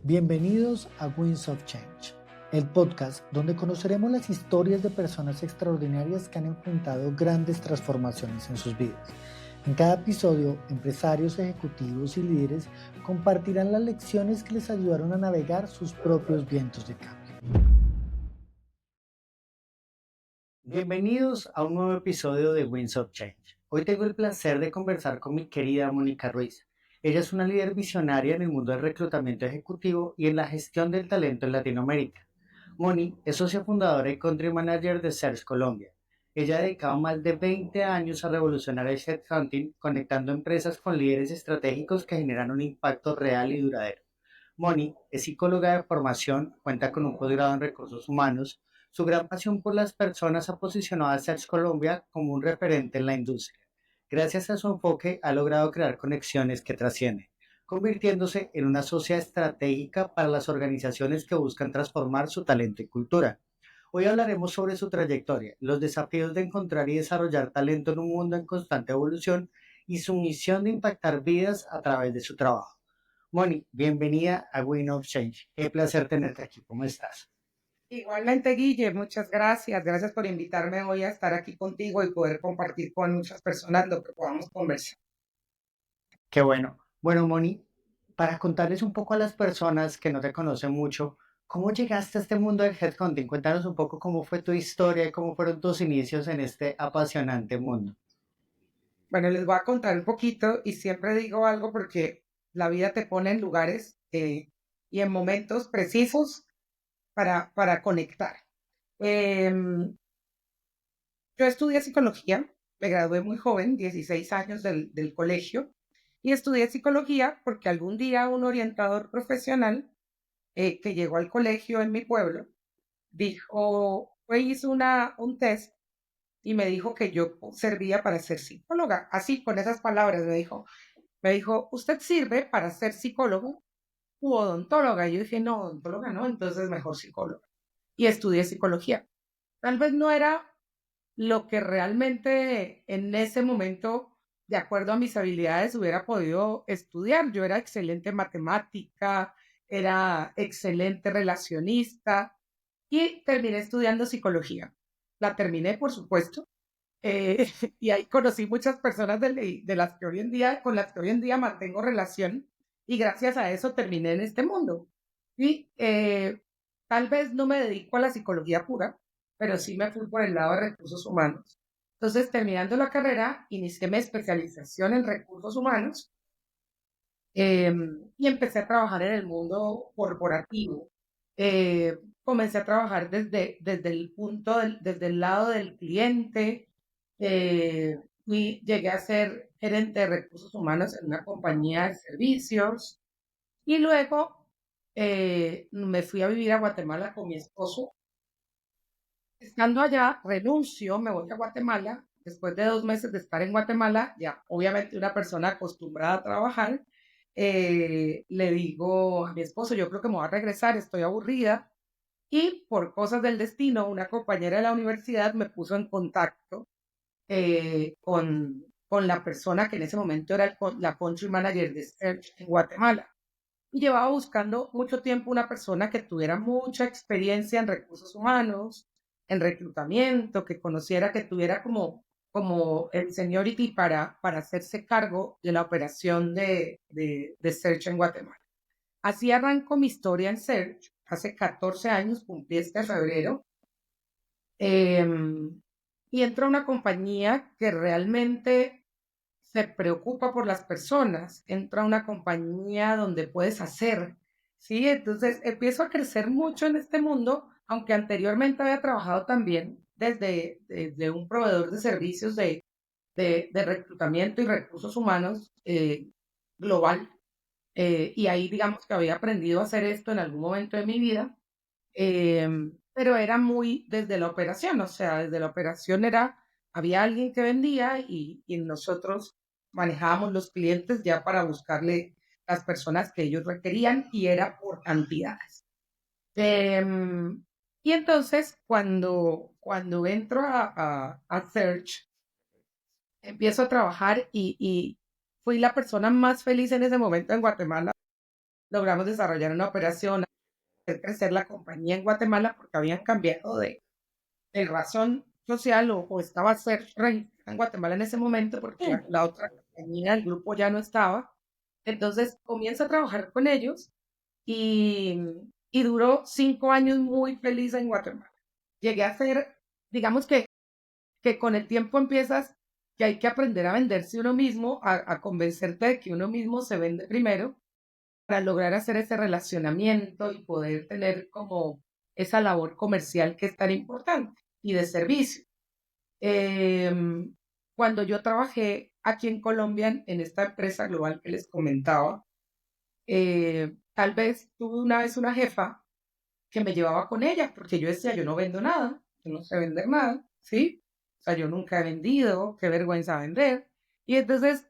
Bienvenidos a Winds of Change, el podcast donde conoceremos las historias de personas extraordinarias que han enfrentado grandes transformaciones en sus vidas. En cada episodio, empresarios, ejecutivos y líderes compartirán las lecciones que les ayudaron a navegar sus propios vientos de cambio. Bienvenidos a un nuevo episodio de Winds of Change. Hoy tengo el placer de conversar con mi querida Mónica Ruiz. Ella es una líder visionaria en el mundo del reclutamiento ejecutivo y en la gestión del talento en Latinoamérica. Moni es socia fundadora y country manager de Search Colombia. Ella ha dedicado más de 20 años a revolucionar el headhunting, conectando empresas con líderes estratégicos que generan un impacto real y duradero. Moni es psicóloga de formación, cuenta con un posgrado en recursos humanos. Su gran pasión por las personas ha posicionado a Search Colombia como un referente en la industria. Gracias a su enfoque, ha logrado crear conexiones que trascienden, convirtiéndose en una socia estratégica para las organizaciones que buscan transformar su talento y cultura. Hoy hablaremos sobre su trayectoria, los desafíos de encontrar y desarrollar talento en un mundo en constante evolución y su misión de impactar vidas a través de su trabajo. Moni, bienvenida a Wind of Change. Qué placer tenerte aquí. ¿Cómo estás? Igualmente, Guille, muchas gracias. Gracias por invitarme hoy a estar aquí contigo y poder compartir con muchas personas lo que podamos conversar. Qué bueno. Bueno, Moni, para contarles un poco a las personas que no te conocen mucho, ¿cómo llegaste a este mundo del headhunting? Cuéntanos un poco cómo fue tu historia y cómo fueron tus inicios en este apasionante mundo. Bueno, les voy a contar un poquito y siempre digo algo porque la vida te pone en lugares y en momentos precisos para conectar. Em, yo estudié psicología, me gradué muy joven, 16 años del colegio, y estudié psicología porque algún día un orientador profesional que llegó al colegio en mi pueblo dijo, hizo un test y me dijo que yo servía para ser psicóloga. Así, con esas palabras, me dijo, ¿usted sirve para ser psicólogo u odontóloga? Y yo dije, no, odontóloga no, entonces mejor psicóloga. Y estudié psicología. Tal vez no era lo que realmente en ese momento, de acuerdo a mis habilidades, hubiera podido estudiar. Yo era excelente en matemática, era excelente relacionista y terminé estudiando psicología. La terminé, por supuesto, y ahí conocí muchas personas de las que hoy en día, con las que hoy en día mantengo relación y gracias a eso terminé en este mundo. Y tal vez no me dedico a la psicología pura, pero sí me fui por el lado de recursos humanos. Entonces, terminando la carrera, inicié mi especialización en recursos humanos y empecé a trabajar en el mundo corporativo. Comencé a trabajar desde el desde el lado del cliente, y llegué a ser gerente de recursos humanos en una compañía de servicios y luego me fui a vivir a Guatemala con mi esposo. Estando allá, renuncio, me voy a Guatemala. Después de 2 meses de estar en Guatemala, ya obviamente una persona acostumbrada a trabajar, le digo a mi esposo, yo creo que me voy a regresar, estoy aburrida. Y por cosas del destino, una compañera de la universidad me puso en contacto con la persona que en ese momento era la country manager de Search en Guatemala. Y llevaba buscando mucho tiempo una persona que tuviera mucha experiencia en recursos humanos, en reclutamiento, que conociera, que tuviera como el seniority para hacerse cargo de la operación de Search en Guatemala. Así arrancó mi historia en Search. Hace 14 años, cumplí este febrero. em, y entró a una compañía que realmente se preocupa por las personas, entra a una compañía donde puedes hacer, ¿sí? Entonces empiezo a crecer mucho en este mundo, aunque anteriormente había trabajado también desde un proveedor de servicios de reclutamiento y recursos humanos global. Y ahí digamos que había aprendido a hacer esto en algún momento de mi vida, pero era muy desde la operación, o sea, desde la operación había alguien que vendía y nosotros manejábamos los clientes ya para buscarle las personas que ellos requerían y era por cantidades. Em, y entonces cuando entro a Search, empiezo a trabajar y fui la persona más feliz en ese momento en Guatemala logramos desarrollar una operación, hacer crecer la compañía en Guatemala porque habían cambiado de razón social o estaba a ser registrada en Guatemala en ese momento porque la otra compañía, el grupo ya no estaba. Entonces comienzo a trabajar con ellos y, y duró 5 años muy feliz en Guatemala. Llegué a ser, digamos que con el tiempo empiezas que hay que aprender a venderse uno mismo, a convencerte de que uno mismo se vende primero para lograr hacer ese relacionamiento y poder tener como esa labor comercial que es tan importante y de servicio. Em, Cuando yo trabajé aquí en Colombia en esta empresa global que les comentaba, tal vez tuve una vez una jefa que me llevaba con ella, porque yo decía, yo no vendo nada, yo no sé vender nada, ¿sí? O sea, yo nunca he vendido, qué vergüenza vender. Y entonces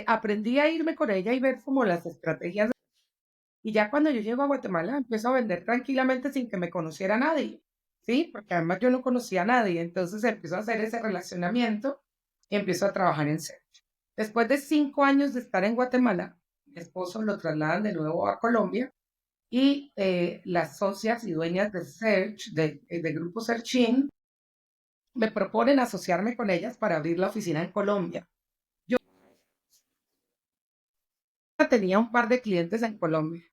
aprendí a irme con ella y ver como las estrategias. Y ya cuando yo llego a Guatemala, empiezo a vender tranquilamente sin que me conociera nadie, ¿sí? Porque además yo no conocía a nadie. Entonces empiezo a hacer ese relacionamiento y empiezo a trabajar en Search. Después de 5 años de estar en Guatemala, mi esposo lo trasladan de nuevo a Colombia y las socias y dueñas de Search, de Grupo Searchin, me proponen asociarme con ellas para abrir la oficina en Colombia. Yo tenía un par de clientes en Colombia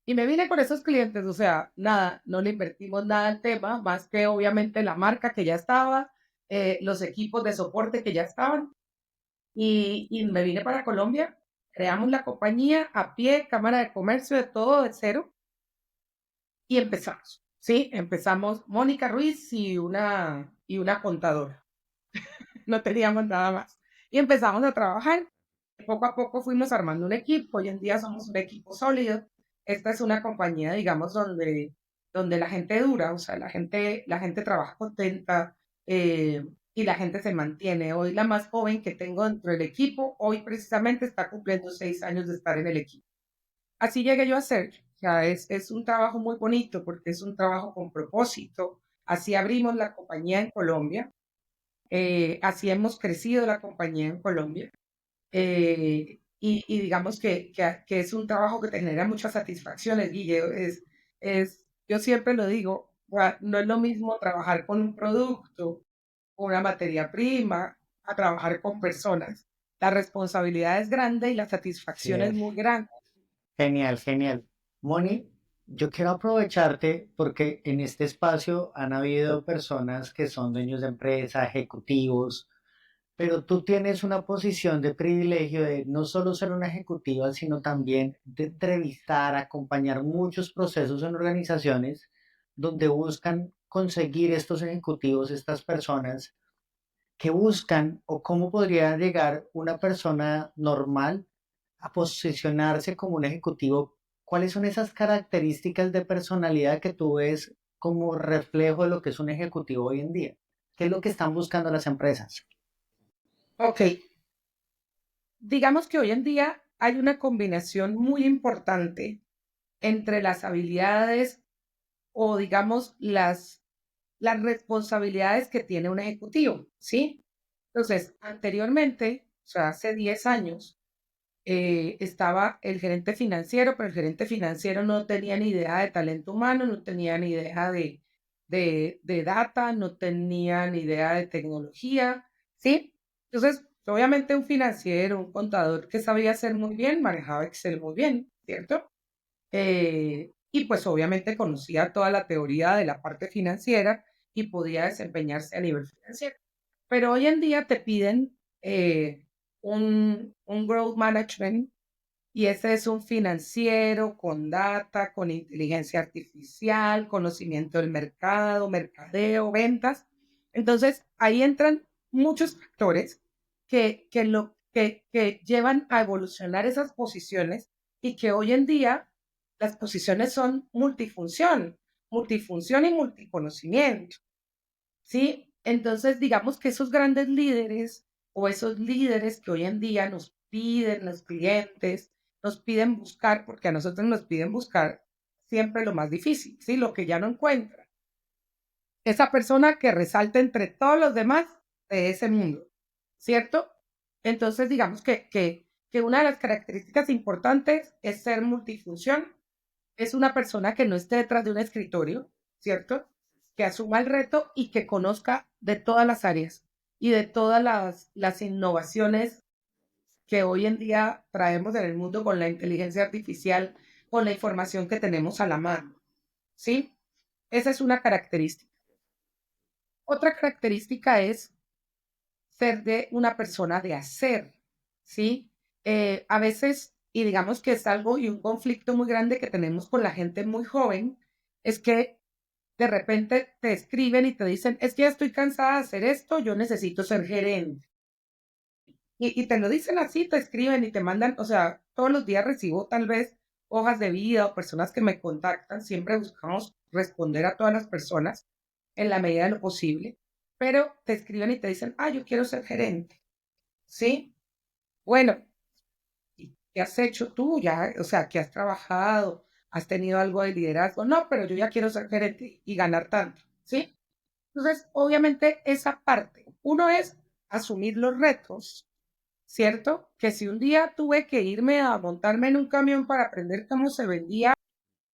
y me vine con esos clientes, o sea, nada, no le invertimos nada al tema, más que obviamente la marca que ya estaba, los equipos de soporte que ya estaban y me vine para Colombia, creamos la compañía a pie, cámara de comercio, de todo de cero y empezamos. Sí, empezamos Mónica Ruiz y una contadora. No teníamos nada más. Y empezamos a trabajar. Poco a poco fuimos armando un equipo. Hoy en día somos un equipo sólido. Esta es una compañía, digamos, donde la gente dura, o sea, la gente trabaja contenta y la gente se mantiene. Hoy la más joven que tengo dentro del equipo, hoy precisamente está cumpliendo 6 años de estar en el equipo. Así llegué yo a ser. O sea, es un trabajo muy bonito porque es un trabajo con propósito. Así abrimos la compañía en Colombia. Así hemos crecido la compañía en Colombia. Y digamos que es un trabajo que te genera muchas satisfacciones, Guille. Yo siempre lo digo, no es lo mismo trabajar con un producto, una materia prima, a trabajar con personas. La responsabilidad es grande y la Sí satisfacción es es. muy grande. Genial, genial. Moni, yo quiero aprovecharte porque en este espacio han habido personas que son dueños de empresa, ejecutivos, pero tú tienes una posición de privilegio de no solo ser una ejecutiva, sino también de entrevistar, acompañar muchos procesos en organizaciones donde buscan conseguir estos ejecutivos, estas personas que buscan o cómo podría llegar una persona normal a posicionarse como un ejecutivo. ¿Cuáles son esas características de personalidad que tú ves como reflejo de lo que es un ejecutivo hoy en día? ¿Qué es lo que están buscando las empresas? Ok, digamos que hoy en día hay una combinación muy importante entre las habilidades o digamos las responsabilidades que tiene un ejecutivo, ¿sí? Entonces, anteriormente, o sea, hace 10 años, estaba el gerente financiero, pero el gerente financiero no tenía ni idea de talento humano, no tenía ni idea de data, no tenía ni idea de tecnología, ¿sí? Entonces, obviamente un financiero, un contador que sabía hacer muy bien, manejaba Excel muy bien, ¿cierto? Y pues obviamente conocía toda la teoría de la parte financiera y podía desempeñarse a nivel financiero. Pero hoy en día te piden un growth management y ese es un financiero con data, con inteligencia artificial, conocimiento del mercado, mercadeo, ventas. Entonces ahí entran muchos factores que llevan a evolucionar esas posiciones y que hoy en día las posiciones son multifunción y multiconocimiento. ¿Sí? Entonces, digamos que esos grandes líderes o esos líderes que hoy en día nos piden los clientes, nos piden buscar, porque a nosotros nos piden buscar siempre lo más difícil, ¿sí? Lo que ya no encuentran. Esa persona que resalta entre todos los demás de ese mundo, ¿cierto? Entonces, digamos que una de las características importantes es ser multifunción es una persona que no esté detrás de un escritorio, ¿cierto? Que asuma el reto y que conozca de todas las áreas y de todas las innovaciones que hoy en día traemos en el mundo con la inteligencia artificial, con la información que tenemos a la mano, ¿sí? Esa es una característica. Otra característica es ser de una persona de hacer, ¿sí? A veces, y digamos que es algo y un conflicto muy grande que tenemos con la gente muy joven, es que de repente te escriben y te dicen, es que ya estoy cansada de hacer esto, yo necesito ser gerente. Y te lo dicen así, te escriben y te mandan, o sea, todos los días recibo tal vez hojas de vida o personas que me contactan, siempre buscamos responder a todas las personas en la medida de lo posible, pero te escriben y te dicen, yo quiero ser gerente, ¿sí? Bueno, ¿y qué has hecho tú? Ya, o sea, ¿qué has trabajado? ¿Has tenido algo de liderazgo? No, pero yo ya quiero ser gerente y ganar tanto, ¿sí? Entonces, obviamente, esa parte, uno es asumir los retos, ¿cierto? Que si un día tuve que irme a montarme en un camión para aprender cómo se vendía,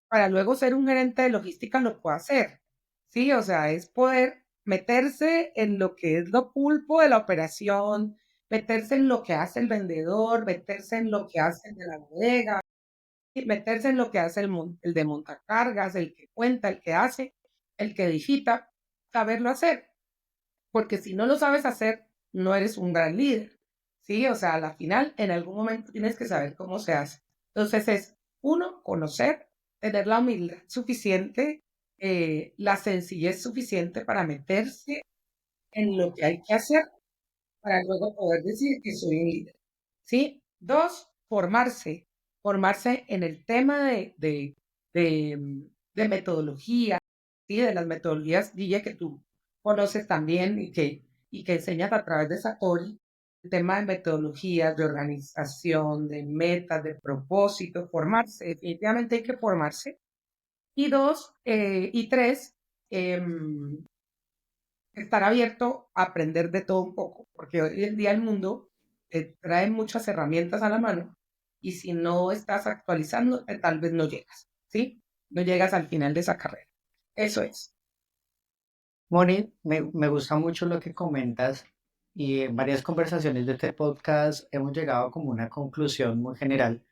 para luego ser un gerente de logística, lo puedo hacer. Sí, o sea, es poder meterse en lo que es lo pulpo de la operación, meterse en lo que hace el vendedor, meterse en lo que hace el de la bodega, y meterse en lo que hace el de montacargas, el que cuenta, el que hace, el que digita, saberlo hacer. Porque si no lo sabes hacer, no eres un gran líder. Sí, o sea, a la final, en algún momento tienes que saber cómo se hace. Entonces es, uno, conocer, tener la humildad suficiente, la sencillez suficiente para meterse en lo que hay que hacer para luego poder decir que soy un líder. ¿Sí? Dos, formarse. Formarse en el tema de metodología, ¿sí? De las metodologías, Guille, que tú conoces también y que enseñas a través de Satori, el tema de metodologías, de organización, de metas, de propósito, formarse, definitivamente hay que formarse. Y dos, y tres, em, estar abierto a aprender de todo un poco, porque hoy en día el mundo trae muchas herramientas a la mano y si no estás actualizando, tal vez no llegas, ¿sí? No llegas al final de esa carrera. Eso es. Moni, me gusta mucho lo que comentas y en varias conversaciones de este podcast hemos llegado como una conclusión muy general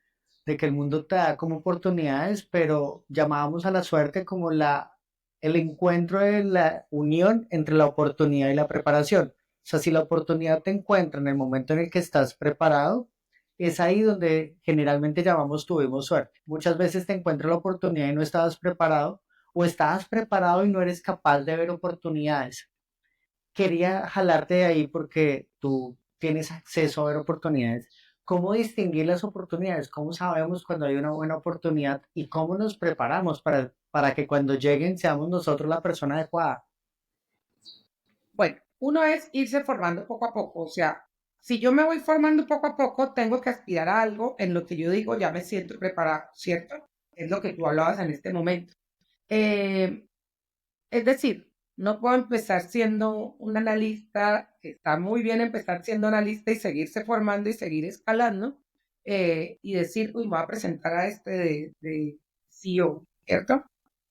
de que el mundo te da como oportunidades, pero llamábamos a la suerte como el encuentro de la unión entre la oportunidad y la preparación. O sea, si la oportunidad te encuentra en el momento en el que estás preparado, es ahí donde generalmente llamamos tuvimos suerte. Muchas veces te encuentra la oportunidad y no estabas preparado, o estabas preparado y no eres capaz de ver oportunidades. Quería jalarte de ahí porque tú tienes acceso a ver oportunidades. ¿Cómo distinguir las oportunidades? ¿Cómo sabemos cuando hay una buena oportunidad y cómo nos preparamos para que cuando lleguen seamos nosotros la persona adecuada? Bueno, uno es irse formando poco a poco, o sea, si yo me voy formando poco a poco, tengo que aspirar a algo en lo que yo digo, ya me siento preparado, ¿cierto? Es lo que tú hablabas en este momento. Eh, Es decir, no puedo empezar siendo un analista, que está muy bien empezar siendo analista y seguirse formando y seguir escalando, y decir, uy, me voy a presentar a este de CEO, ¿cierto?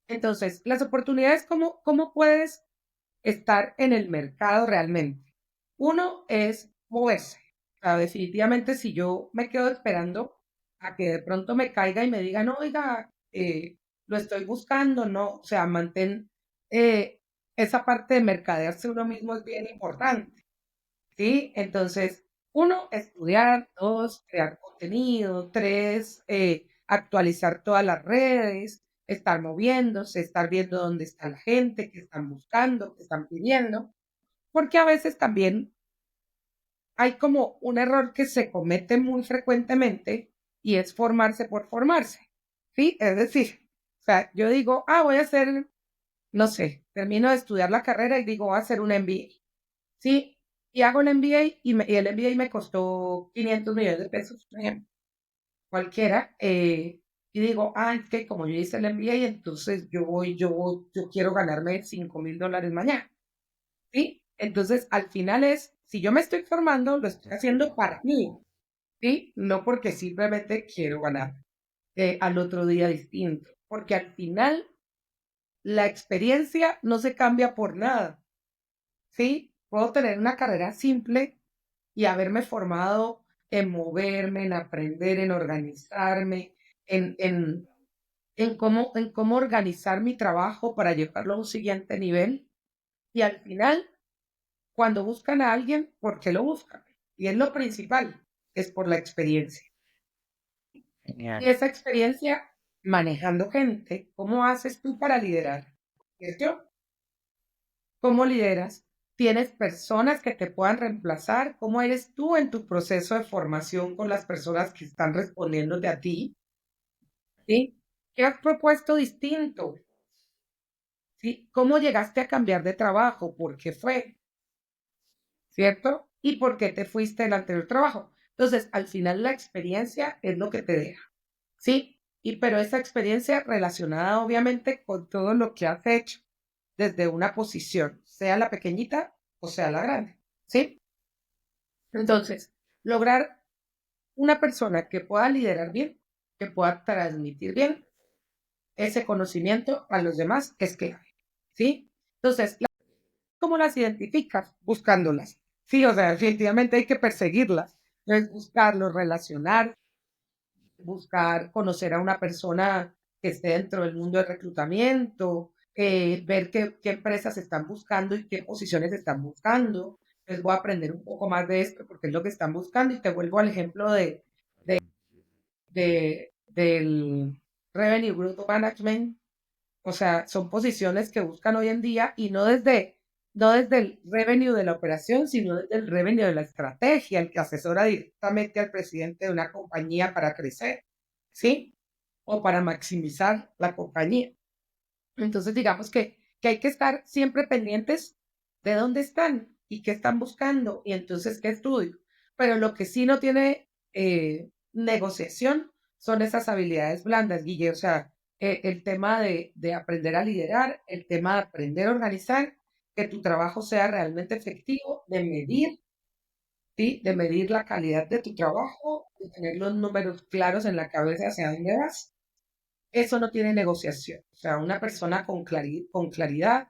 Entonces, las oportunidades, ¿cómo puedes estar en el mercado realmente? Uno es moverse. O sea, definitivamente si yo me quedo esperando a que de pronto me caiga y me digan, no, oiga, lo estoy buscando, no, o sea, mantén eh, esa parte de mercadearse uno mismo es bien importante, ¿sí? Entonces, uno, estudiar, dos, crear contenido, tres, actualizar todas las redes, estar moviéndose, estar viendo dónde está la gente, qué están buscando, qué están pidiendo, porque a veces también hay como un error que se comete muy frecuentemente y es formarse por formarse, ¿sí? Es decir, o sea, yo digo, voy a hacer, no sé, termino de estudiar la carrera y digo, voy a hacer un MBA, ¿sí? Y hago el MBA y el MBA me costó 500 millones de pesos, por ejemplo, cualquiera, y digo, es que como yo hice el MBA, entonces yo quiero ganarme $5,000 mañana. ¿Sí? Entonces, al final es, si yo me estoy formando, lo estoy haciendo para mí, ¿sí? No porque simplemente quiero ganar al otro día distinto. porque al final la experiencia no se cambia por nada, ¿sí? Puedo tener una carrera simple y haberme formado en moverme, en aprender, en organizarme, en cómo organizar mi trabajo para llevarlo a un siguiente nivel. Y al final, cuando buscan a alguien, ¿por qué lo buscan? Y es lo principal, es por la experiencia. Genial. Y esa experiencia manejando gente, ¿cómo haces tú para liderar? ¿Cierto? ¿Cómo lideras? ¿Tienes personas que te puedan reemplazar? ¿Cómo eres tú en tu proceso de formación con las personas que están respondiéndote a ti? ¿Sí? ¿Qué has propuesto distinto? ¿Sí? ¿Cómo llegaste a cambiar de trabajo? ¿Por qué fue? ¿Cierto? ¿Y por qué te fuiste del anterior trabajo? Entonces, al final la experiencia es lo que te deja. ¿Sí? Y pero esa experiencia relacionada obviamente con todo lo que has hecho desde una posición, sea la pequeñita o sea la grande. ¿Sí? Entonces, lograr una persona que pueda liderar bien, que pueda transmitir bien ese conocimiento a los demás es clave. ¿Sí? Entonces, ¿cómo las identificas? Buscándolas. Sí, o sea, definitivamente hay que perseguirlas. Entonces, buscarlos, relacionar, buscar conocer a una persona que esté dentro del mundo del reclutamiento, ver qué empresas están buscando y qué posiciones están buscando. Entonces voy a aprender un poco más de esto porque es lo que están buscando y te vuelvo al ejemplo del Revenue Growth Management. O sea, son posiciones que buscan hoy en día y no desde el revenue de la operación, sino desde el revenue de la estrategia, el que asesora directamente al presidente de una compañía para crecer, ¿sí? O para maximizar la compañía. Entonces, digamos que hay que estar siempre pendientes de dónde están y qué están buscando y entonces qué estudio. Pero lo que sí no tiene negociación son esas habilidades blandas, Guille. O sea, el tema de aprender a liderar, el tema de aprender a organizar, que tu trabajo sea realmente efectivo, de medir, ¿sí? De medir la calidad de tu trabajo, de tener los números claros en la cabeza hacia dónde vas, eso no tiene negociación. O sea, una persona con claridad,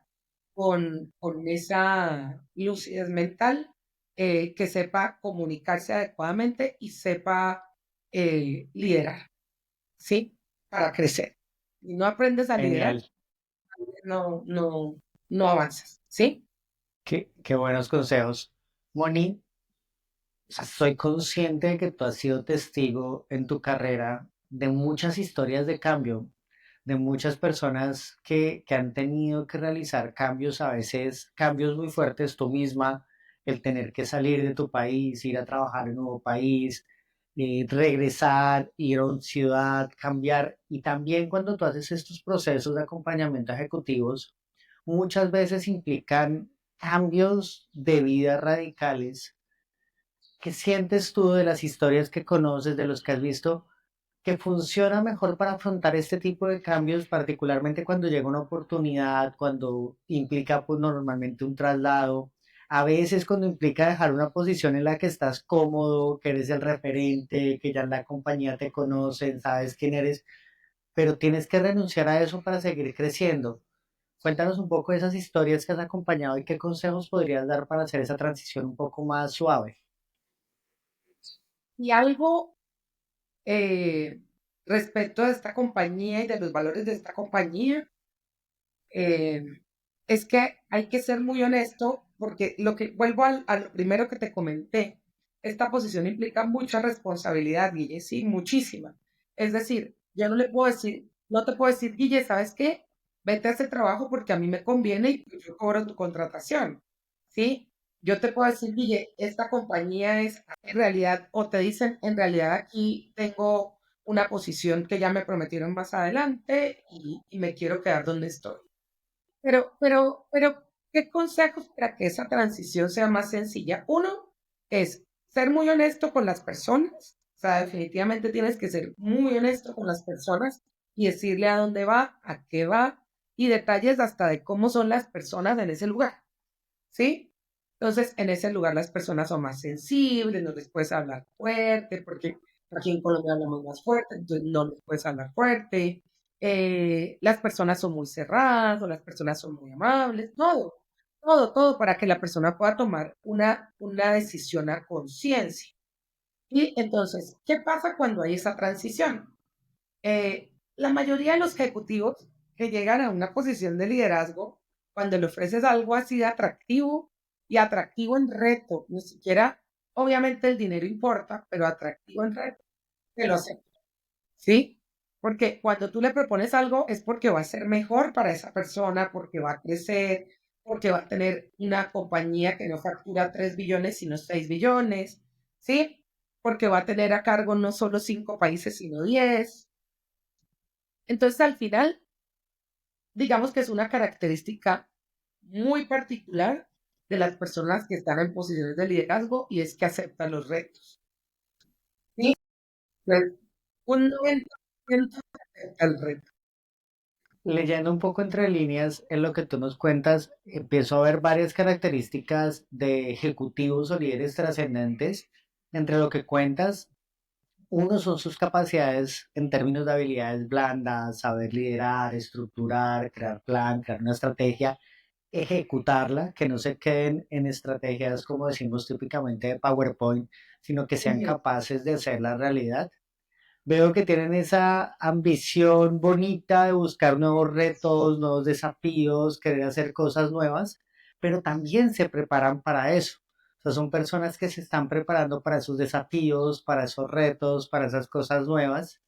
con esa lucidez mental, que sepa comunicarse adecuadamente y sepa liderar, ¿sí? Para crecer. Si no aprendes a liderar, Genial. no, no, no avanzas, ¿sí? Qué buenos consejos. Moni, o sea, soy consciente de que tú has sido testigo en tu carrera de muchas historias de cambio, de muchas personas que han tenido que realizar cambios, a veces cambios muy fuertes tú misma, el tener que salir de tu país, ir a trabajar en un nuevo país, regresar, ir a una ciudad, cambiar. Y también cuando tú haces estos procesos de acompañamiento ejecutivos, muchas veces implican cambios de vida radicales. ¿Qué sientes tú de las historias que conoces, de los que has visto, que funciona mejor para afrontar este tipo de cambios, particularmente cuando llega una oportunidad, cuando implica pues normalmente un traslado, a veces cuando implica dejar una posición en la que estás cómodo, que eres el referente, que ya en la compañía te conocen, sabes quién eres, pero tienes que renunciar a eso para seguir creciendo? Cuéntanos un poco de esas historias que has acompañado y qué consejos podrías dar para hacer esa transición un poco más suave. Y algo eh, respecto de esta compañía y de los valores de esta compañía, eh, es que hay que ser muy honesto porque lo que vuelvo a lo primero que te comenté, esta posición implica mucha responsabilidad, Guille, sí, muchísima. Es decir, yo no le puedo decir, no te puedo decir, Guille, ¿sabes qué? Vete a ese trabajo porque a mí me conviene y yo cobro tu contratación, ¿sí? Yo te puedo decir, Guille, esta compañía es en realidad, o te dicen, en realidad aquí tengo una posición que ya me prometieron más adelante y me quiero quedar donde estoy. ¿Qué consejos para que esa transición sea más sencilla? Uno es ser muy honesto con las personas. O sea, definitivamente tienes que ser muy honesto con las personas y decirle a dónde va, a qué va y detalles hasta de cómo son las personas en ese lugar. ¿Sí? Entonces, en ese lugar las personas son más sensibles, no les puedes hablar fuerte, porque aquí en Colombia hablamos más fuerte, entonces no les puedes hablar fuerte. las personas son muy cerradas o las personas son muy amables, todo para que la persona pueda tomar una decisión a conciencia. Y entonces, ¿qué pasa cuando hay esa transición? La mayoría de los ejecutivos que llegan a una posición de liderazgo, cuando le ofreces algo así de atractivo y atractivo en reto, ni siquiera, obviamente el dinero importa, pero atractivo en reto, te lo aceptan, ¿sí? Porque cuando tú le propones algo es porque va a ser mejor para esa persona, porque va a crecer, porque va a tener una compañía que no factura 3 billones, sino 6 billones, ¿sí? Porque va a tener a cargo no solo 5 países, sino 10. Entonces, al final, digamos que es una característica muy particular de las personas que están en posiciones de liderazgo y es que aceptan los retos. ¿Sí? Pues, un 90% acepta el reto. Leyendo un poco entre líneas en lo que tú nos cuentas, empiezo a ver varias características de ejecutivos o líderes trascendentes. Entre lo que cuentas, uno son sus capacidades en términos de habilidades blandas, saber liderar, estructurar, crear plan, crear una estrategia, ejecutarla, que no se queden en estrategias como decimos típicamente de PowerPoint, sino que sean Ujú. capaces de hacer la realidad. Veo que tienen esa ambición bonita de buscar nuevos retos, nuevos desafíos, querer hacer cosas nuevas, pero también se preparan para eso. O sea, son personas que se están preparando para esos desafíos, para esos retos, para esas cosas nuevas.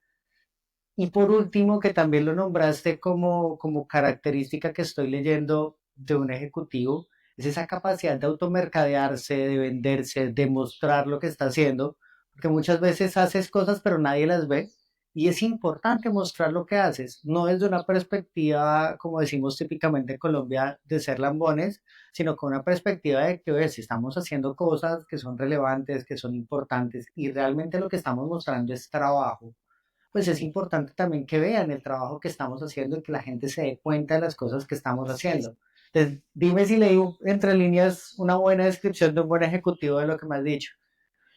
Y por último, que también lo nombraste como característica que estoy leyendo de un ejecutivo, es esa capacidad de automercadearse, de venderse, de mostrar lo que está haciendo, porque muchas veces haces cosas pero nadie las ve y es importante mostrar lo que haces, no desde una perspectiva, como decimos típicamente en Colombia, de ser lambones, sino con una perspectiva de que, oye, si estamos haciendo cosas que son relevantes, que son importantes y realmente lo que estamos mostrando es trabajo, pues es importante también que vean el trabajo que estamos haciendo y que la gente se dé cuenta de las cosas que estamos haciendo. Entonces, dime si leí entre líneas una buena descripción de un buen ejecutivo de lo que me has dicho.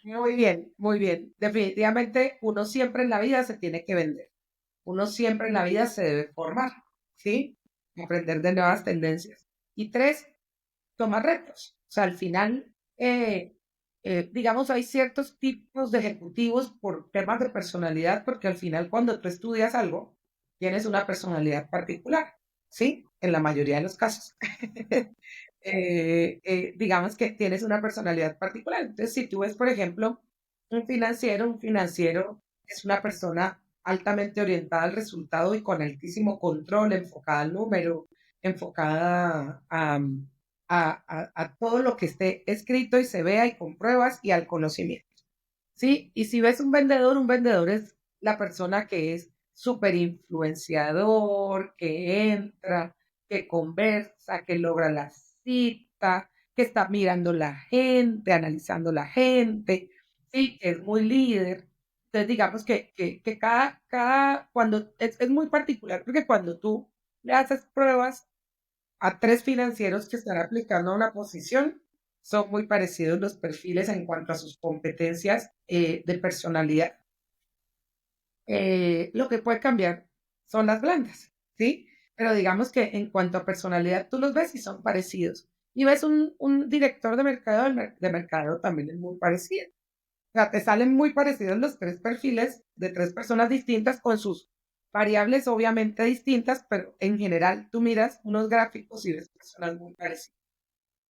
Muy bien, muy bien. Definitivamente uno siempre en la vida se tiene que vender. Uno siempre en la vida se debe formar, ¿sí? Aprender de nuevas tendencias. Y tres, tomar retos. O sea, al final, digamos, hay ciertos tipos de ejecutivos por temas de personalidad, porque al final cuando tú estudias algo, tienes una personalidad particular, ¿sí? En la mayoría de los casos. Digamos que tienes una personalidad particular. Entonces, si tú ves, por ejemplo, un financiero es una persona altamente orientada al resultado y con altísimo control, enfocada al número, enfocada a todo lo que esté escrito y se vea y con pruebas y al conocimiento. ¿Sí? Y si ves un vendedor es la persona que es súper influenciador, que entra, que conversa, que logra la cita, que está mirando la gente, analizando la gente, ¿sí? Que es muy líder. Entonces, digamos que cuando es muy particular, porque cuando tú le haces pruebas a tres financieros que están aplicando a una posición, son muy parecidos los perfiles en cuanto a sus competencias de personalidad. Lo que puede cambiar son las blandas, ¿sí? Pero digamos que en cuanto a personalidad, tú los ves y son parecidos. Y ves un director de mercado, de mercado también es muy parecido. O sea, te salen muy parecidos los tres perfiles de tres personas distintas con sus variables obviamente distintas, pero en general tú miras unos gráficos y ves personas muy parecidas.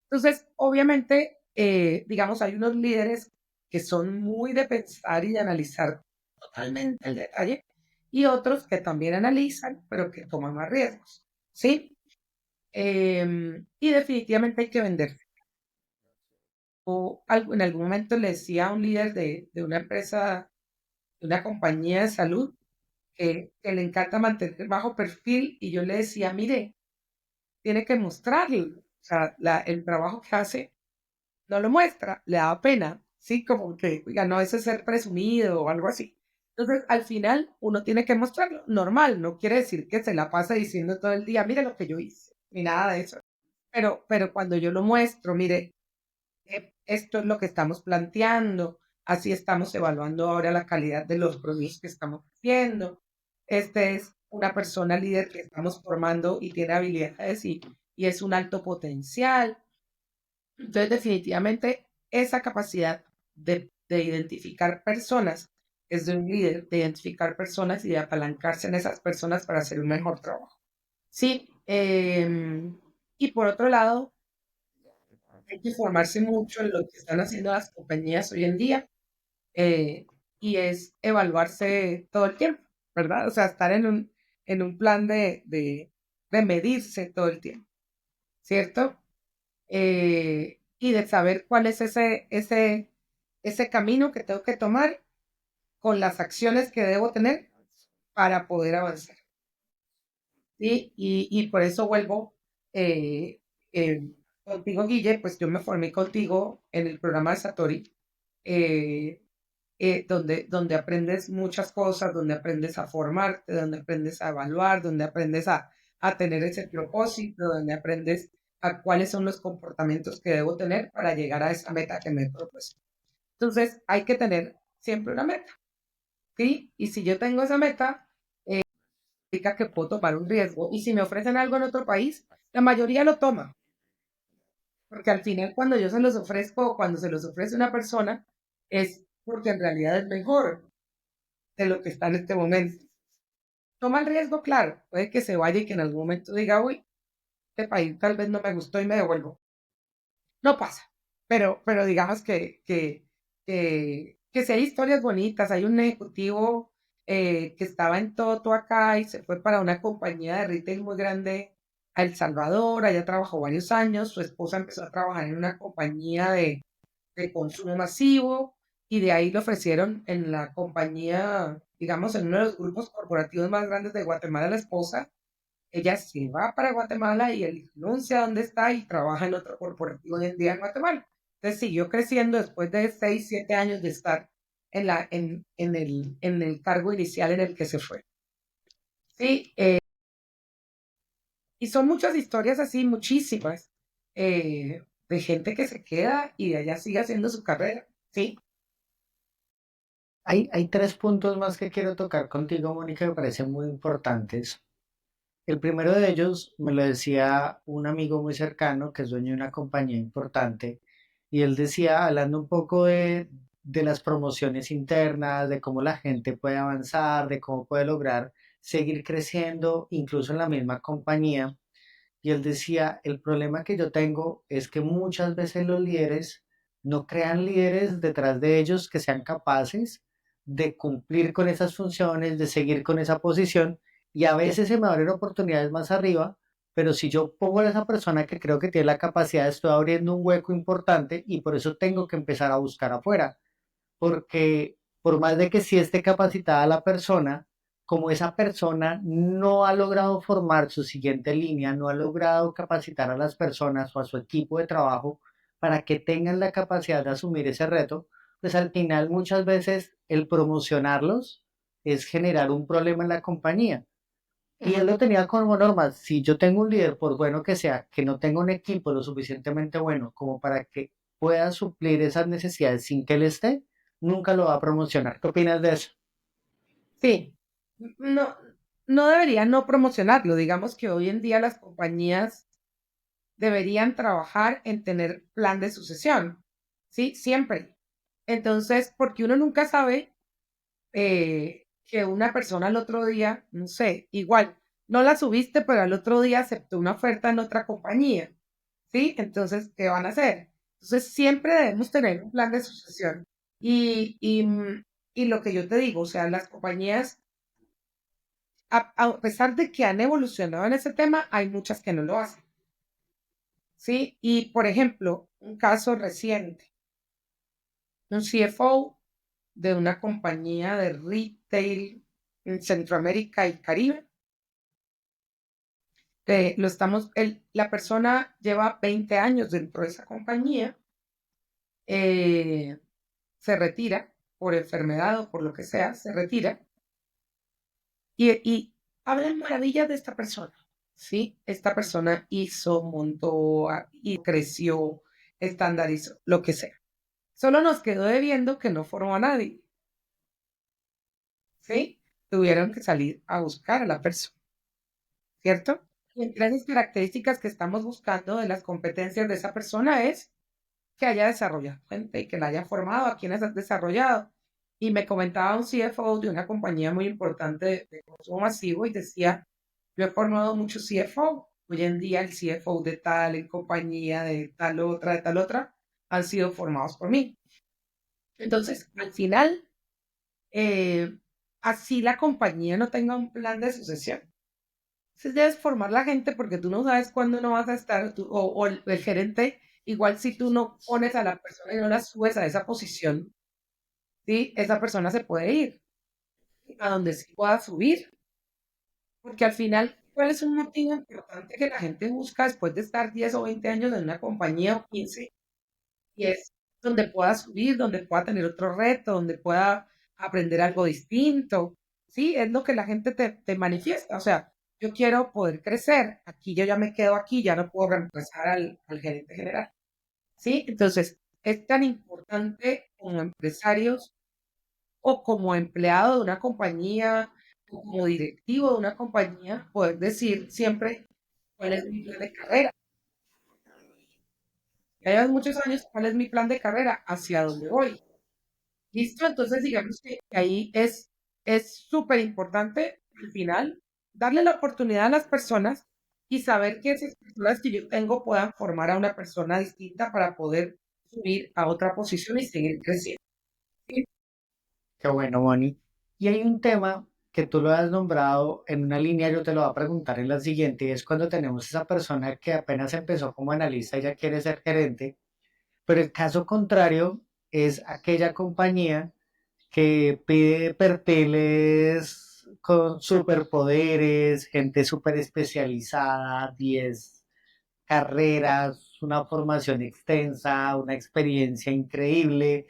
Entonces, obviamente, digamos, hay unos líderes que son muy de pensar y de analizar totalmente el detalle y otros que también analizan, pero que toman más riesgos, ¿sí? Y definitivamente hay que vender. En algún momento le decía a un líder de una empresa, de una compañía de salud, que le encanta mantener bajo perfil y yo le decía, mire, tiene que mostrarle, o sea, el trabajo que hace no lo muestra, le da pena, ¿sí? Como que, oiga, no, eso es ser presumido o algo así. Entonces, al final, uno tiene que mostrarlo. Normal, no quiere decir que se la pasa diciendo todo el día, mire lo que yo hice, ni nada de eso. Pero cuando yo lo muestro, mire, esto es lo que estamos planteando, así estamos evaluando ahora la calidad de los productos que estamos haciendo. Este es una persona líder que estamos formando y tiene habilidades y es un alto potencial. Entonces, definitivamente, esa capacidad de identificar personas es de un líder, de identificar personas y de apalancarse en esas personas para hacer un mejor trabajo. Sí, y por otro lado, hay que formarse mucho en lo que están haciendo las compañías hoy en día eh, y es evaluarse todo el tiempo, ¿verdad? O sea, estar en un plan de medirse todo el tiempo, ¿cierto? Y de saber cuál es ese camino que tengo que tomar con las acciones que debo tener para poder avanzar. ¿Sí? Y por eso vuelvo eh, contigo, Guille, pues yo me formé contigo en el programa de Satori, eh, donde aprendes muchas cosas, donde aprendes a formarte, donde aprendes a evaluar, donde aprendes a tener ese propósito, donde aprendes a cuáles son los comportamientos que debo tener para llegar a esa meta que me he propuesto. Entonces, hay que tener siempre una meta, ¿sí? Y si yo tengo esa meta, significa que puedo tomar un riesgo. Y si me ofrecen algo en otro país, la mayoría lo toma, porque al final cuando yo se los ofrezco o cuando se los ofrece una persona, es porque en realidad es mejor de lo que está en este momento. Toma el riesgo, claro, puede que se vaya y que en algún momento diga, uy, este país tal vez no me gustó y me devuelvo. No pasa, pero digamos que si hay historias bonitas, hay un ejecutivo que estaba en Toto acá y se fue para una compañía de retail muy grande a El Salvador, allá trabajó varios años, su esposa empezó a trabajar en una compañía de consumo masivo y de ahí le ofrecieron en la compañía, digamos, en uno de los grupos corporativos más grandes de Guatemala, la esposa, ella se va para Guatemala y él anuncia dónde está y trabaja en otro corporativo hoy en día en Guatemala. Entonces siguió creciendo después de 6, 7 años de estar en el cargo inicial en el que se fue. Sí, y son muchas historias así, muchísimas, de gente que se queda y de allá sigue haciendo su carrera. Sí. Hay tres puntos más que quiero tocar contigo, Mónica, que me parecen muy importantes. El primero de ellos me lo decía un amigo muy cercano que es dueño de una compañía importante y él decía, hablando un poco de las promociones internas, de cómo la gente puede avanzar, de cómo puede lograr seguir creciendo incluso en la misma compañía. Y él decía, el problema que yo tengo es que muchas veces los líderes no crean líderes detrás de ellos que sean capaces de cumplir con esas funciones, de seguir con esa posición, y a veces se me abren oportunidades más arriba, pero si yo pongo a esa persona que creo que tiene la capacidad, estoy abriendo un hueco importante y por eso tengo que empezar a buscar afuera porque por más de que sí esté capacitada la persona, como esa persona no ha logrado formar su siguiente línea, no ha logrado capacitar a las personas o a su equipo de trabajo para que tengan la capacidad de asumir ese reto, pues al final muchas veces el promocionarlos es generar un problema en la compañía. Y él lo tenía como norma, si yo tengo un líder, por bueno que sea, que no tenga un equipo lo suficientemente bueno como para que pueda suplir esas necesidades sin que él esté, nunca lo va a promocionar. ¿Qué opinas de eso? Sí, no, no deberían no promocionarlo. Digamos que hoy en día las compañías deberían trabajar en tener plan de sucesión, ¿sí? Siempre. Entonces, porque uno nunca sabe que una persona al otro día, no sé, igual, no la subiste, pero al otro día aceptó una oferta en otra compañía, ¿sí? Entonces, ¿qué van a hacer? Entonces, siempre debemos tener un plan de sucesión. Y, y, mm, y lo que yo te digo, o sea, las compañías a pesar de que han evolucionado en ese tema, hay muchas que no lo hacen, ¿sí? Y, por ejemplo, un caso reciente, un CFO de una compañía de retail en Centroamérica y Caribe, la persona lleva 20 años dentro de esa compañía, eh, se retira por enfermedad o por lo que sea, se retira y hablan maravillas de esta persona, ¿sí? Esta persona hizo, montó y creció, estandarizó, lo que sea. Solo nos quedó debiendo que no formó a nadie, ¿sí? tuvieron que salir a buscar a la persona, ¿cierto? Y entre esas características que estamos buscando de las competencias de esa persona es que haya desarrollado gente y que la haya formado, a quienes has desarrollado. Y me comentaba un CFO de una compañía muy importante de consumo masivo y decía, yo he formado muchos CFO. Hoy en día el CFO de tal compañía, de tal otra, han sido formados por mí. Entonces, al final, eh, así la compañía no tenga un plan de sucesión. Entonces debes formar la gente porque tú no sabes cuándo no vas a estar, o el gerente, igual si tú no pones a la persona y no la subes a esa posición, ¿sí? Esa persona se puede ir a donde sí pueda subir, porque al final, ¿cuál es un motivo importante que la gente busca después de estar 10 o 20 años en una compañía o 15? Y es donde pueda subir, donde pueda tener otro reto, donde pueda aprender algo distinto. Sí, es lo que la gente te manifiesta. O sea, yo quiero poder crecer. Aquí yo ya me quedo aquí, ya no puedo reemplazar al gerente general. Sí, entonces es tan importante como empresarios o como empleado de una compañía o como directivo de una compañía poder decir siempre cuál es mi plan de carrera. Ya llevas muchos años, ¿cuál es mi plan de carrera? ¿Hacia dónde voy? ¿Listo? Entonces, digamos que ahí es súper importante al final darle la oportunidad a las personas y saber que esas personas que yo tengo puedan formar a una persona distinta para poder subir a otra posición y seguir creciendo. ¿Sí? Qué bueno, Moni. Y hay un tema que tú lo has nombrado en una línea, yo te lo voy a preguntar en la siguiente, y es cuando tenemos esa persona que apenas empezó como analista y ya quiere ser gerente, pero el caso contrario es aquella compañía que pide perfiles con superpoderes, gente súper especializada, 10 carreras, una formación extensa, una experiencia increíble,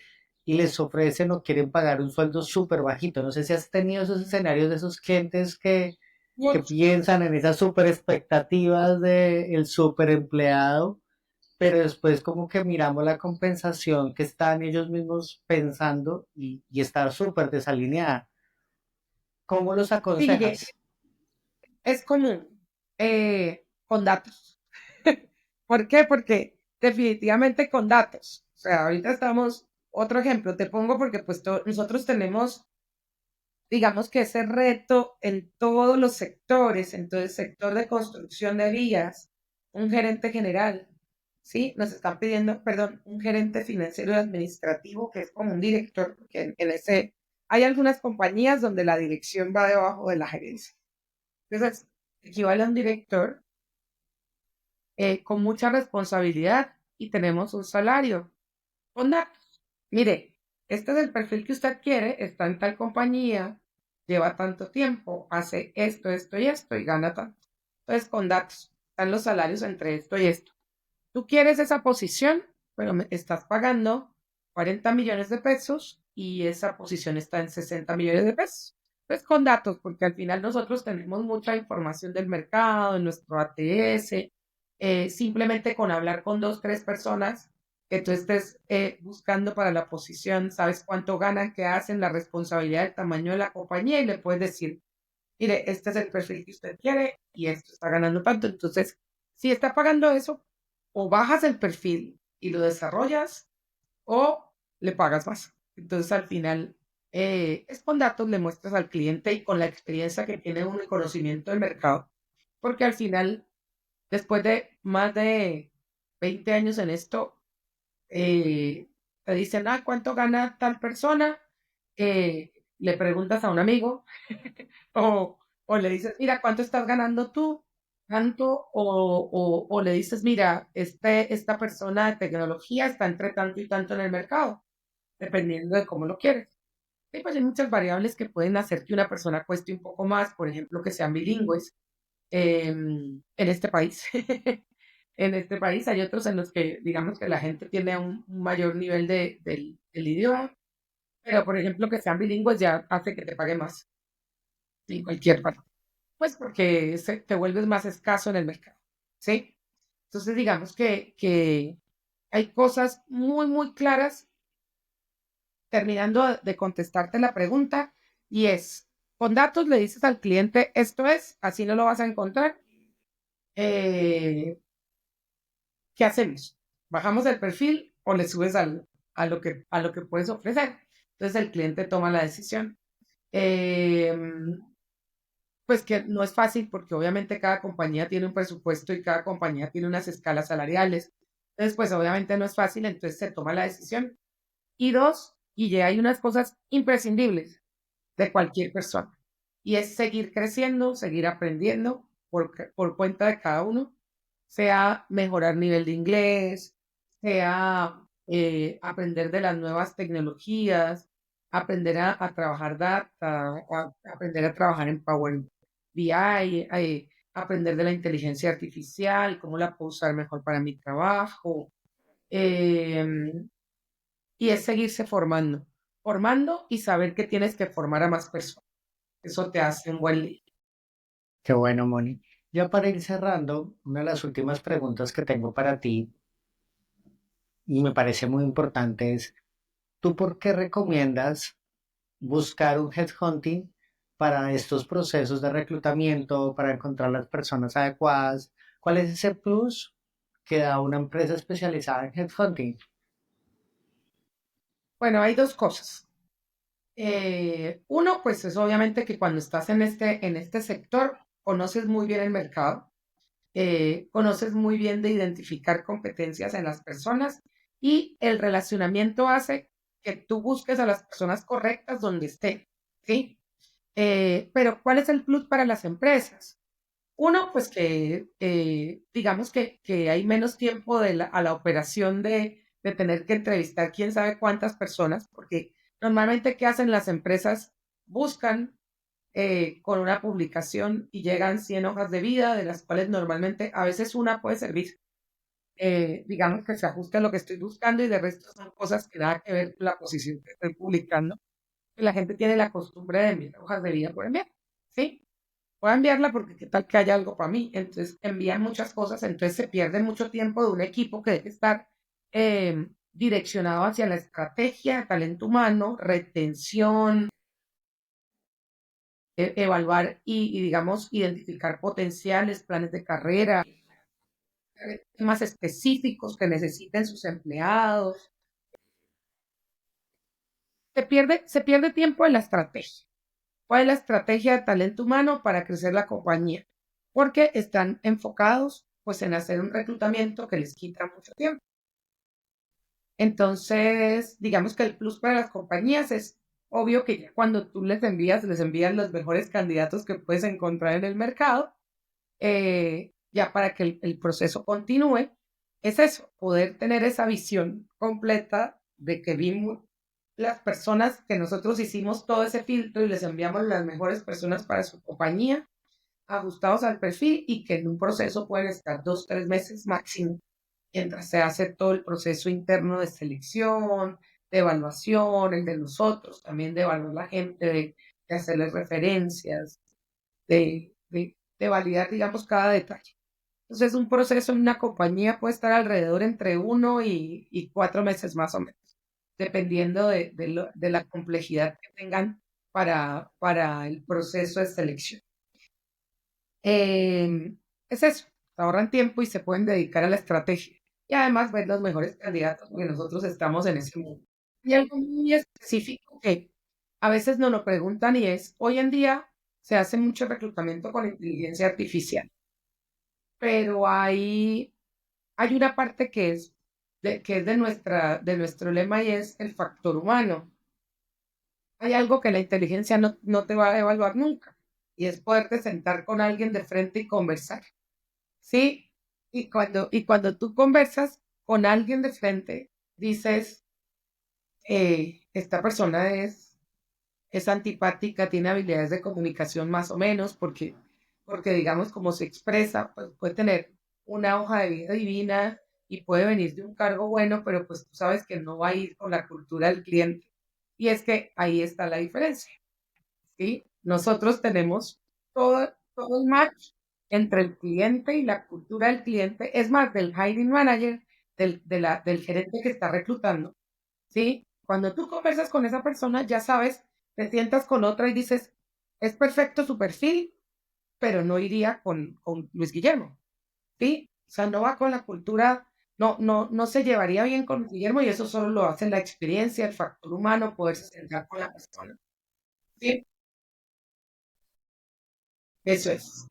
y les ofrecen o quieren pagar un sueldo súper bajito. No sé si has tenido esos escenarios de esos clientes que Mucho. piensan en esas súper expectativas del súper empleado, pero después como que miramos la compensación que están ellos mismos pensando y está súper desalineada. ¿Cómo los Sí, Guille, aconsejas? es común con datos. ¿Por qué? Porque definitivamente con datos. O sea, ahorita estamos, otro ejemplo, te pongo porque pues nosotros tenemos, digamos que ese reto en todos los sectores, entonces sector de construcción de vías, un gerente general, ¿sí? Nos están pidiendo, perdón, un gerente financiero y administrativo que es como un director, porque en ese, hay algunas compañías donde la dirección va debajo de la gerencia. Entonces, equivale a un director con mucha responsabilidad y tenemos un salario. Con datos. Mire, este es el perfil que usted quiere, está en tal compañía, lleva tanto tiempo, hace esto, esto y esto y gana tanto. Entonces, con datos, están los salarios entre esto y esto. Tú quieres esa posición, pero me estás pagando 40 millones de pesos y esa posición está en 60 millones de pesos. Pues con datos, porque al final nosotros tenemos mucha información del mercado, en nuestro ATS, simplemente con hablar con dos, tres personas que tú estés buscando para la posición, sabes cuánto ganan, qué hacen, la responsabilidad, el tamaño de la compañía y le puedes decir, mire, este es el perfil que usted quiere y esto está ganando tanto. Entonces, si está pagando eso, o bajas el perfil y lo desarrollas o le pagas más. Entonces, al final, es con datos, le muestras al cliente y con la experiencia que tiene uno y conocimiento del mercado, porque al final, después de más de 20 años en esto, te dicen, ah, ¿cuánto gana tal persona? Le preguntas a un amigo o le dices, mira, ¿cuánto estás ganando tú? Tanto, o le dices, mira, esta persona de tecnología está entre tanto y tanto en el mercado, dependiendo de cómo lo quieres. Y pues hay muchas variables que pueden hacer que una persona cueste un poco más, por ejemplo, que sean bilingües en este país. En este país hay otros en los que digamos que la gente tiene un mayor nivel del idioma, pero por ejemplo que sean bilingües ya hace que te pague más en cualquier parte. Pues porque te vuelves más escaso en el mercado, ¿sí? Entonces digamos que hay cosas muy, muy claras, terminando de contestarte la pregunta, y es, Con datos le dices al cliente, esto es, así no lo vas a encontrar. Eh, ¿Qué hacemos? ¿Bajamos el perfil o le subes a lo que puedes ofrecer? Entonces el cliente toma la decisión. Eh, pues que no es fácil porque obviamente cada compañía tiene un presupuesto y cada compañía tiene unas escalas salariales. Entonces, pues obviamente no es fácil, entonces se toma la decisión. Y dos, y ya hay unas cosas imprescindibles de cualquier persona. Y es seguir creciendo, seguir aprendiendo por cuenta de cada uno, sea mejorar nivel de inglés, sea aprender de las nuevas tecnologías, aprender a trabajar data, aprender a trabajar en Power BI, aprender de la inteligencia artificial, cómo la puedo usar mejor para mi trabajo. em, y es seguirse formando y saber que tienes que formar a más personas. Eso te hace un buen líder. Qué bueno, Moni. Ya para ir cerrando, una de las últimas preguntas que tengo para ti, y me parece muy importante, es, ¿tú por qué recomiendas buscar un headhunting para estos procesos de reclutamiento, para encontrar las personas adecuadas? ¿Cuál es ese plus que da una empresa especializada en headhunting? Bueno, hay dos cosas. Uno, pues es obviamente que cuando estás en este sector, conoces muy bien el mercado, conoces muy bien de identificar competencias en las personas y el relacionamiento hace que tú busques a las personas correctas donde estén, ¿sí? Pero ¿cuál es el plus para las empresas? Uno, pues que digamos que hay menos tiempo a la operación de tener que entrevistar quién sabe cuántas personas, porque normalmente, ¿qué hacen las empresas? Buscan con una publicación y llegan 100 hojas de vida, de las cuales normalmente a veces una puede servir. Digamos que se ajuste a lo que estoy buscando y de resto son cosas que nada que ver con la posición que estoy publicando. La gente tiene la costumbre de enviar hojas de vida por enviar, ¿sí? Voy a enviarla porque qué tal que haya algo para mí. Entonces envían muchas cosas, entonces se pierde mucho tiempo de un equipo que debe estar direccionado hacia la estrategia, talento humano, retención, evaluar digamos, identificar potenciales, planes de carrera, temas específicos que necesiten sus empleados. Se pierde tiempo en la estrategia. ¿Cuál es la estrategia de talento humano para crecer la compañía? Porque están enfocados pues en hacer un reclutamiento que les quita mucho tiempo. Entonces, digamos que el plus para las compañías es obvio que ya cuando tú les envías los mejores candidatos que puedes encontrar en el mercado, ya para que el proceso continúe, es eso, poder tener esa visión completa de que vimos las personas que nosotros hicimos todo ese filtro y les enviamos las mejores personas para su compañía, ajustados al perfil y que en un proceso pueden estar 2, 3 meses máximo, mientras se hace todo el proceso interno de selección, de evaluación, el de nosotros, también de evaluar la gente, de hacerles referencias, de validar, digamos, cada detalle. Entonces, un proceso en una compañía puede estar alrededor entre 1 y 4 meses más o menos, dependiendo de la complejidad que tengan para el proceso de selección. Es eso, ahorran tiempo y se pueden dedicar a la estrategia. Y además ver los mejores candidatos, porque nosotros estamos en ese mundo. Y algo muy específico que a veces nos lo preguntan y es, hoy en día se hace mucho reclutamiento con inteligencia artificial, pero hay una parte que es de nuestro lema y es el factor humano. Hay algo que la inteligencia no te va a evaluar nunca y es poderte sentar con alguien de frente y conversar. Sí, y cuando tú conversas con alguien de frente, dices, esta persona es antipática, tiene habilidades de comunicación más o menos, porque digamos, como se expresa, pues puede tener una hoja de vida divina y puede venir de un cargo bueno, pero pues tú sabes que no va a ir con la cultura del cliente. Y es que ahí está la diferencia, ¿sí? Nosotros tenemos todo el match entre el cliente y la cultura del cliente, es más, del hiring manager, del gerente que está reclutando, ¿sí? Cuando tú conversas con esa persona, ya sabes, te sientas con otra y dices, es perfecto su perfil, pero no iría con Luis Guillermo, ¿sí? O sea, no va con la cultura, no se llevaría bien con Luis Guillermo y eso solo lo hace la experiencia, el factor humano, poderse sentar con la persona. ¿Sí? Eso es.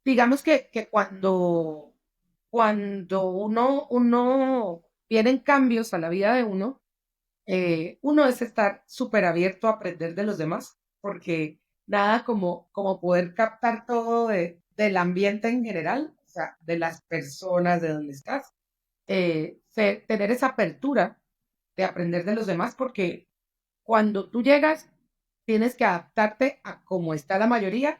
Digamos que cuando uno vienen cambios a la vida de uno, uno es estar súper abierto a aprender de los demás, porque nada como poder captar todo del ambiente en general, o sea, de las personas, de donde estás, tener esa apertura de aprender de los demás, porque cuando tú llegas, tienes que adaptarte a cómo está la mayoría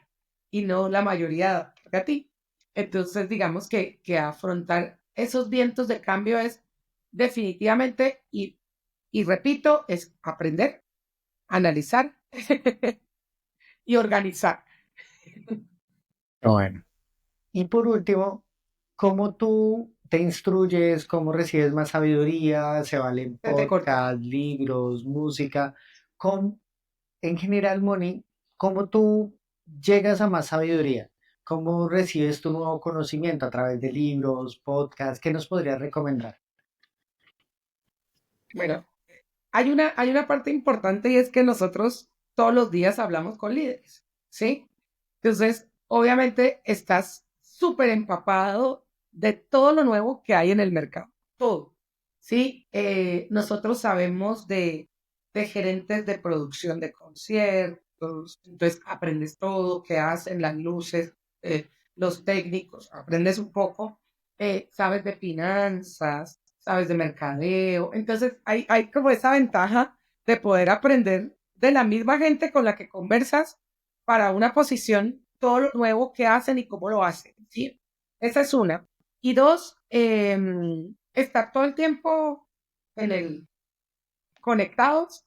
y no la mayoría adaptarte a ti. Entonces, digamos que afrontar esos vientos de cambio es definitivamente, y repito, es aprender, analizar y organizar. Bueno. Y por último, ¿cómo tú te instruyes? ¿Cómo recibes más sabiduría? ¿Se valen Se te corta. podcasts, libros, música? ¿Cómo, en general, Moni, cómo tú llegas a más sabiduría? ¿Cómo recibes tu nuevo conocimiento a través de libros, podcasts? ¿Qué nos podrías recomendar? Bueno, hay una parte importante y es que nosotros todos los días hablamos con líderes, ¿sí? Entonces, obviamente estás súper empapado de todo lo nuevo que hay en el mercado, todo, ¿sí? Nosotros sabemos de gerentes de producción de conciertos, entonces aprendes todo, qué hacen las luces, los técnicos, aprendes un poco, sabes de finanzas, sabes de mercadeo, entonces hay como esa ventaja de poder aprender de la misma gente con la que conversas para una posición todo lo nuevo que hacen y cómo lo hacen, ¿sí? Esa es una. Y dos, estar todo el tiempo en conectados,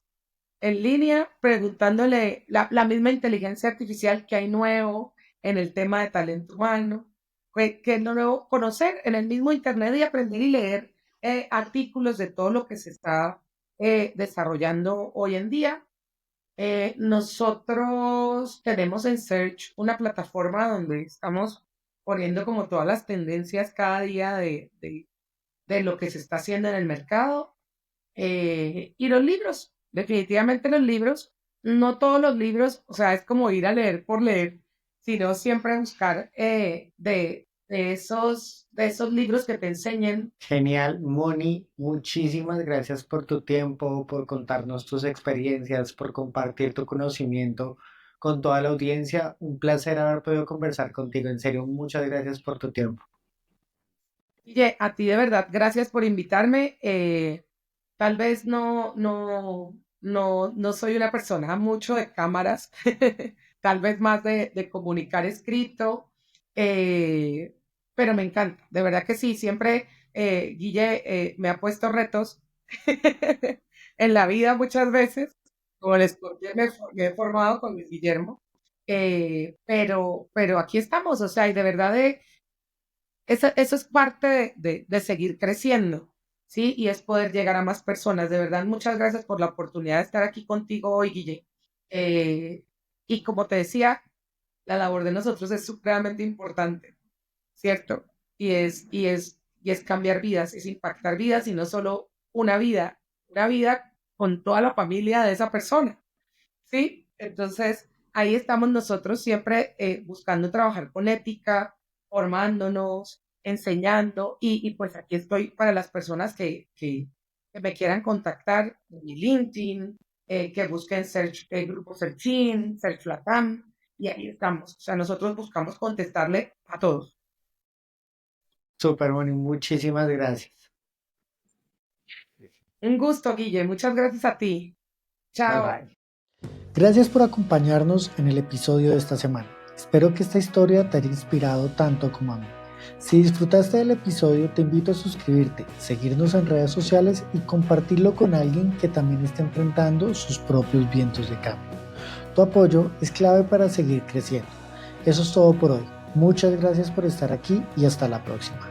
en línea, preguntándole la misma inteligencia artificial que hay nuevo en el tema de talento humano, que es lo nuevo, conocer en el mismo Internet y aprender y leer artículos de todo lo que se está desarrollando hoy en día. Nosotros tenemos en Search una plataforma donde estamos poniendo como todas las tendencias cada día de lo que se está haciendo en el mercado. Y los libros, definitivamente los libros, no todos los libros, o sea, es como ir a leer por leer, sino siempre buscar de esos libros que te enseñen. Genial, Moni, muchísimas gracias por tu tiempo, por contarnos tus experiencias, por compartir tu conocimiento con toda la audiencia. Un placer haber podido conversar contigo. En serio, muchas gracias por tu tiempo. Oye, a ti de verdad, gracias por invitarme. Tal vez no soy una persona mucho de cámaras, tal vez más de comunicar escrito, eh, pero me encanta, de verdad que sí, siempre Guille me ha puesto retos en la vida muchas veces, como el escorpión me he formado con Luis Guillermo, pero aquí estamos, o sea, y de verdad eso es parte de seguir creciendo, ¿sí? Y es poder llegar a más personas. De verdad, muchas gracias por la oportunidad de estar aquí contigo hoy, Guille. Eh, y como te decía, la labor de nosotros es supremamente importante, ¿cierto? Y es cambiar vidas, es impactar vidas y no solo una vida con toda la familia de esa persona, ¿sí? Entonces, ahí estamos nosotros siempre buscando trabajar con ética, formándonos, enseñando, y pues aquí estoy para las personas que me quieran contactar en mi LinkedIn, que busquen Search, el grupo Searchin, Search Latam, y ahí estamos. O sea, nosotros buscamos contestarle a todos. Súper, Moni, muchísimas gracias. Un gusto, Guille. Muchas gracias a ti. Bye Chao. bye. Gracias por acompañarnos en el episodio de esta semana. Espero que esta historia te haya inspirado tanto como a mí. Si disfrutaste del episodio, te invito a suscribirte, seguirnos en redes sociales y compartirlo con alguien que también está enfrentando sus propios vientos de cambio. Tu apoyo es clave para seguir creciendo. Eso es todo por hoy. Muchas gracias por estar aquí y hasta la próxima.